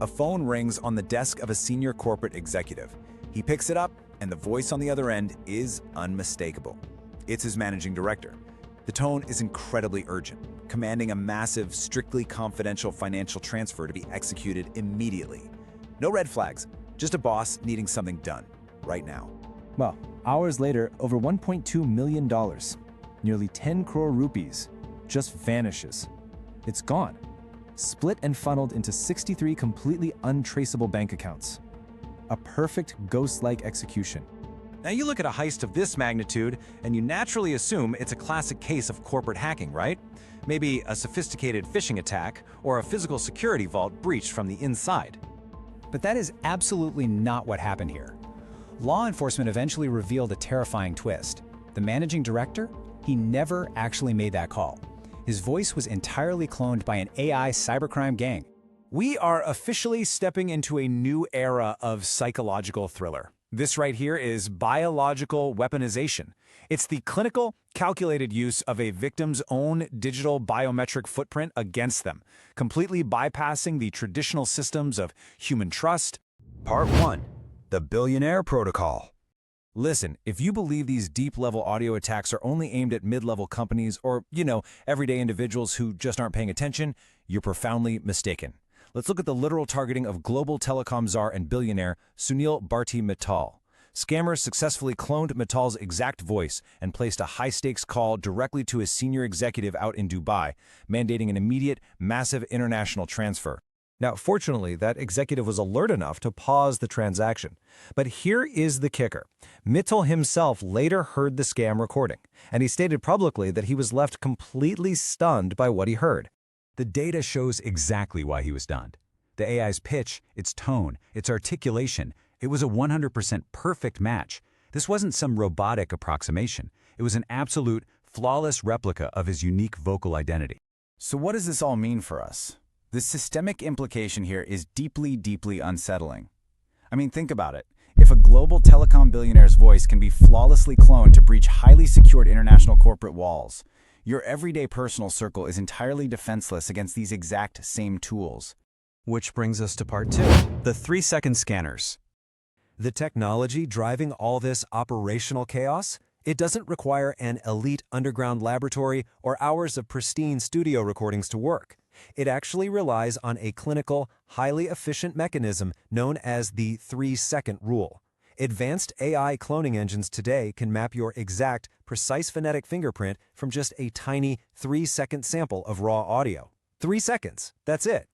A phone rings on the desk of a senior corporate executive. He picks it up, and the voice on the other end is unmistakable. It's his managing director. The tone is incredibly urgent, commanding a massive, strictly confidential financial transfer to be executed immediately. No red flags, just a boss needing something done, right now. Well, hours later, over $1.2 million, nearly 10 crore rupees, just vanishes. It's gone, split and funneled into 63 completely untraceable bank accounts. A perfect ghost-like execution. Now you look at a heist of this magnitude, and you naturally assume it's a classic case of corporate hacking, right? Maybe a sophisticated phishing attack, or a physical security vault breached from the inside. But that is absolutely not what happened here. Law enforcement eventually revealed a terrifying twist. The managing director? He never actually made that call. His voice was entirely cloned by an AI cybercrime gang. We are officially stepping into a new era of psychological thriller. This right here is biological weaponization. It's the clinical, calculated use of a victim's own digital biometric footprint against them, completely bypassing the traditional systems of human trust. Part 1. The Billionaire Protocol. Listen, if you believe these deep-level audio attacks are only aimed at mid-level companies or, everyday individuals who just aren't paying attention, you're profoundly mistaken. Let's look at the literal targeting of global telecom czar and billionaire Sunil Bharti Mittal. Scammers successfully cloned Mittal's exact voice and placed a high-stakes call directly to his senior executive out in Dubai, mandating an immediate, massive international transfer. Now, fortunately, that executive was alert enough to pause the transaction. But here is the kicker. Mittal himself later heard the scam recording, and he stated publicly that he was left completely stunned by what he heard. The data shows exactly why he was stunned. The AI's pitch, its tone, its articulation, it was a 100% perfect match. This wasn't some robotic approximation. It was an absolute, flawless replica of his unique vocal identity. So what does this all mean for us? The systemic implication here is deeply, deeply unsettling. I mean, think about it. If a global telecom billionaire's voice can be flawlessly cloned to breach highly secured international corporate walls, your everyday personal circle is entirely defenseless against these exact same tools. Which brings us to part 2, the 3-second scanners. The technology driving all this operational chaos, it doesn't require an elite underground laboratory or hours of pristine studio recordings to work. It actually relies on a clinical, highly efficient mechanism known as the 3-second rule. Advanced AI cloning engines today can map your exact, precise phonetic fingerprint from just a tiny 3-second sample of raw audio. 3 seconds, that's it.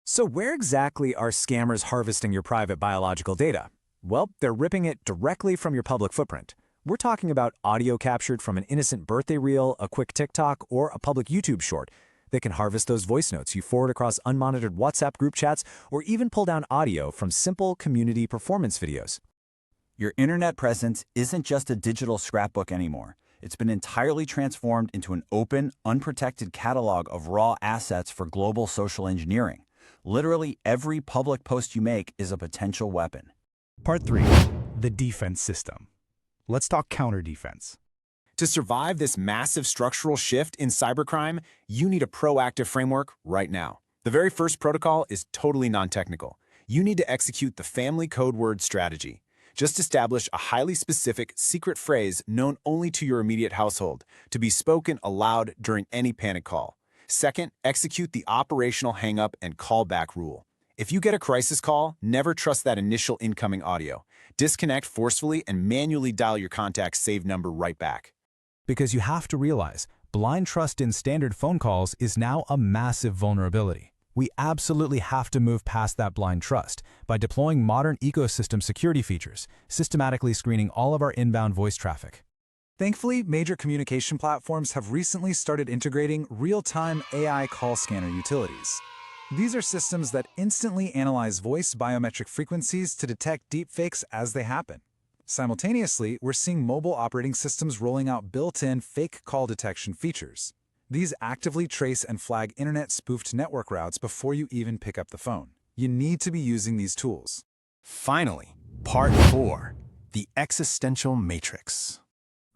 So where exactly are scammers harvesting your private biological data? Well, they're ripping it directly from your public footprint. We're talking about audio captured from an innocent birthday reel, a quick TikTok, or a public YouTube short. They can harvest those voice notes you forward across unmonitored WhatsApp group chats, or even pull down audio from simple community performance videos. Your internet presence isn't just a digital scrapbook anymore. It's been entirely transformed into an open, unprotected catalog of raw assets for global social engineering. Literally every public post you make is a potential weapon. Part 3. The defense system. Let's talk counter-defense. To survive this massive structural shift in cybercrime, you need a proactive framework right now. The very first protocol is totally non-technical. You need to execute the family code word strategy. Just establish a highly specific secret phrase known only to your immediate household, to be spoken aloud during any panic call. Second, execute the operational hang-up and callback rule. If you get a crisis call, never trust that initial incoming audio. Disconnect forcefully and manually dial your contact's saved number right back. Because you have to realize, blind trust in standard phone calls is now a massive vulnerability. We absolutely have to move past that blind trust by deploying modern ecosystem security features, systematically screening all of our inbound voice traffic. Thankfully, major communication platforms have recently started integrating real-time AI call scanner utilities. These are systems that instantly analyze voice biometric frequencies to detect deepfakes as they happen. Simultaneously, we're seeing mobile operating systems rolling out built-in fake call detection features. These actively trace and flag internet-spoofed network routes before you even pick up the phone. You need to be using these tools. Finally, Part 4. The Existential Matrix.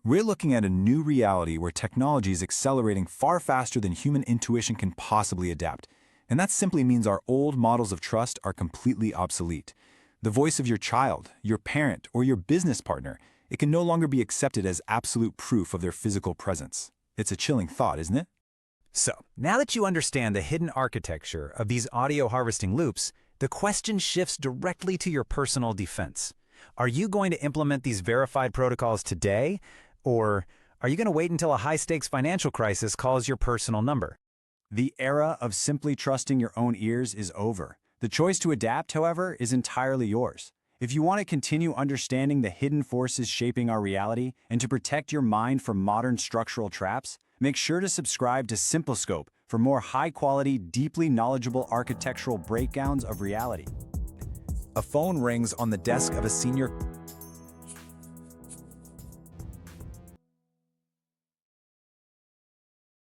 We're looking at a new reality where technology is accelerating far faster than human intuition can possibly adapt. And that simply means our old models of trust are completely obsolete. The voice of your child, your parent, or your business partner, it can no longer be accepted as absolute proof of their physical presence. It's a chilling thought, isn't it? So, now that you understand the hidden architecture of these audio harvesting loops, the question shifts directly to your personal defense. Are you going to implement these verified protocols today, or are you going to wait until a high-stakes financial crisis calls your personal number? The era of simply trusting your own ears is over. The choice to adapt, however, is entirely yours. If you want to continue understanding the hidden forces shaping our reality and to protect your mind from modern structural traps, make sure to subscribe to Simpliscope for more high-quality, deeply knowledgeable architectural breakdowns of reality. A phone rings on the desk of a senior